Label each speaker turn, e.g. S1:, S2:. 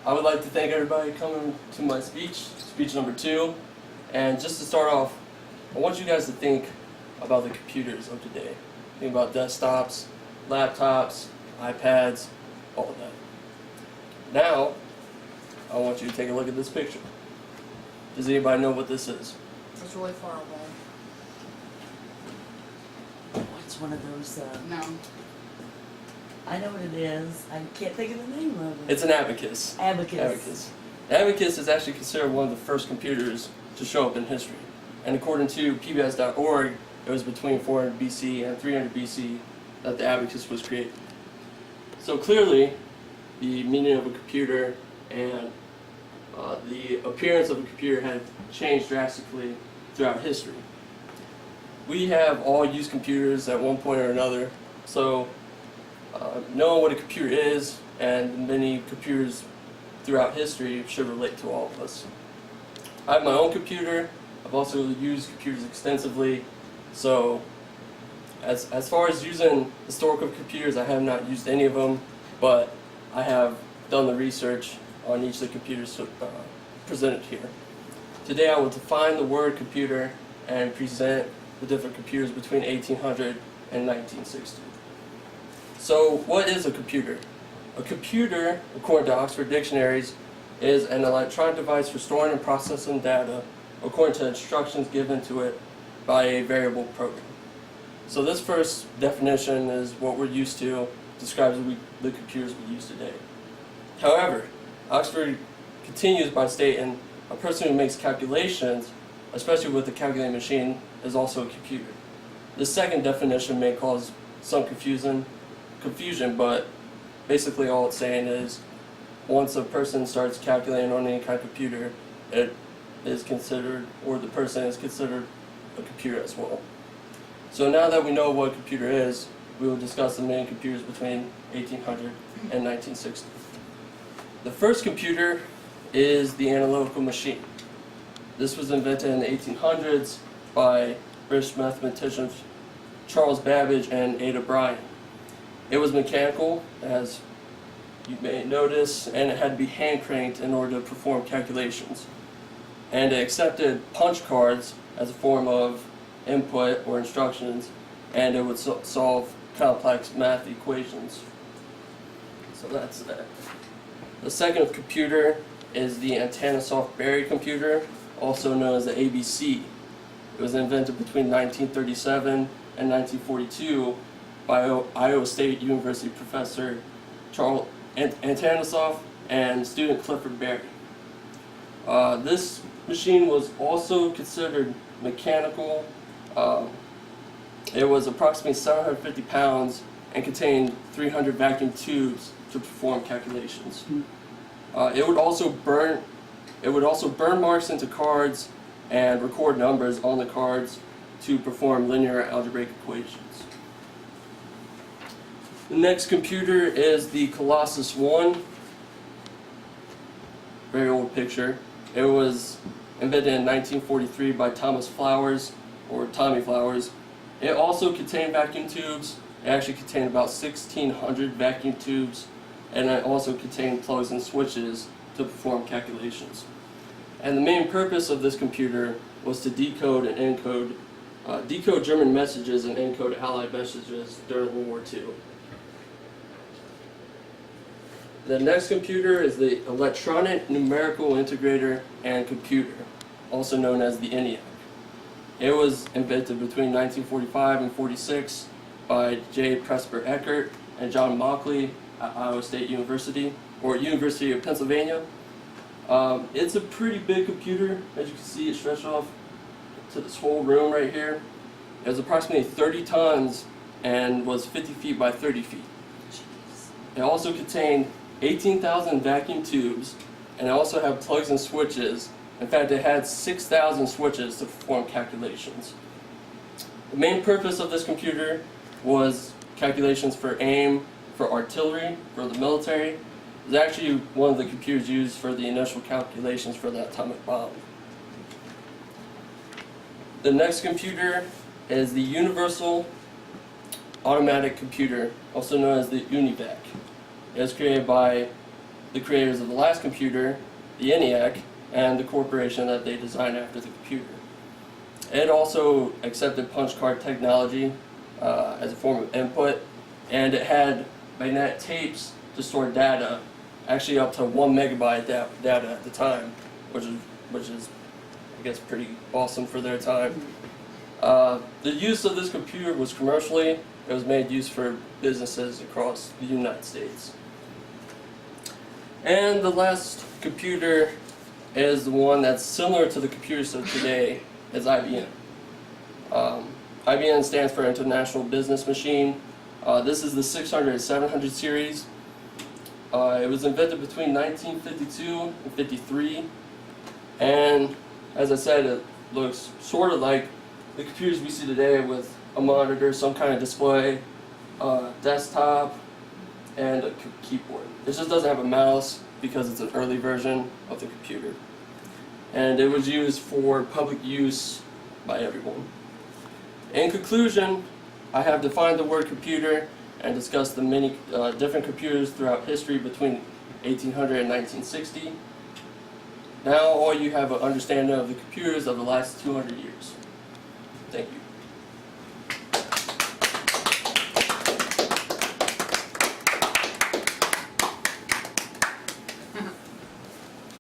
S1: I would like to thank everybody coming to my speech number 2. And just to start off, I want you guys to think about the computers of today. Think about desktops, laptops, iPads, all of that. Now, I want you to take a look at this picture. Does anybody know what this is?
S2: It's really far away.
S3: It's one of those,
S2: No.
S3: I know what it is. I can't think of the name of it.
S1: It's an abacus.
S3: Abacus.
S1: The abacus is actually considered one of the first computers to show up in history. And according to PBS.org, it was between 400 BC and 300 BC that the abacus was created. So clearly, the meaning of a computer and the appearance of a computer had changed drastically throughout history. We have all used computers at one point or another, so knowing what a computer is and many computers throughout history should relate to all of us. I have my own computer. I've also used computers extensively, so as far as using historical computers, I have not used any of them, but I have done the research on each of the computers presented here. Today I will define the word computer and present the different computers between 1800 and 1960. So what is a computer? A computer, according to Oxford Dictionaries, is an electronic device for storing and processing data according to instructions given to it by a variable program. So this first definition is what we're used to, describes the computers we use today. However, Oxford continues by stating a person who makes calculations, especially with a calculating machine, is also a computer. The second definition may cause some confusion, but basically all it's saying is once a person starts calculating on any kind of computer, it is considered, or the person is considered a computer as well. So now that we know what a computer is, we will discuss the main computers between 1800 and 1960. The first computer is the analytical machine. This was invented in the 1800s by British mathematicians Charles Babbage and Ada Bryan. It was mechanical, as you may notice, and it had to be hand cranked in order to perform calculations. And it accepted punch cards as a form of input or instructions, and it would solve complex math equations. So that's that. The second computer is the Atanasoff Berry computer, also known as the ABC. It was invented between 1937 and 1942 by Iowa State University professor Charles Atanasoff and student Clifford Berry. This machine was also considered mechanical. It was approximately 750 pounds and contained 300 vacuum tubes to perform calculations. It would also burn marks into cards and record numbers on the cards to perform linear algebraic equations. The next computer is the Colossus 1. Very old picture. It was invented in 1943 by Thomas Flowers, or Tommy Flowers. It also contained vacuum tubes. It actually contained about 1,600 vacuum tubes, and it also contained plugs and switches to perform calculations. And the main purpose of this computer was to decode and encode, decode German messages and encode Allied messages during World War II. The next computer is the Electronic Numerical Integrator and Computer, also known as the ENIAC. It was invented between 1945 and 46 by J. Presper Eckert and John Mauchly at Iowa State University, or University of Pennsylvania. It's a pretty big computer. As you can see, it stretched off to this whole room right here. It was approximately 30 tons and was 50 feet by 30 feet. It also contained 18,000 vacuum tubes, and it also had plugs and switches. In fact, it had 6,000 switches to perform calculations. The main purpose of this computer was calculations for aim, for artillery, for the military. It was actually one of the computers used for the initial calculations for the atomic bomb. The next computer is the Universal Automatic Computer, also known as the UNIVAC. It was created by the creators of the last computer, the ENIAC, and the corporation that they designed after the computer. It also accepted punch card technology as a form of input, and it had magnetic tapes to store data, actually up to 1 megabyte data at the time, which is I guess pretty awesome for their time. The use of this computer was commercially. It was made use for businesses across the United States. And the last computer is the one that's similar to the computers of today, is IBM. IBM stands for International Business Machine. This is the 600 and 700 series. It was invented between 1952 and 53, and as I said, it looks sort of like the computers we see today with a monitor, some kind of display, desktop, and a keyboard. It just doesn't have a mouse because it's an early version of the computer. And it was used for public use by everyone. In conclusion, I have defined the word computer and discussed the many different computers throughout history between 1800 and 1960. Now all you have an understanding of the computers of the last 200 years. Thank you.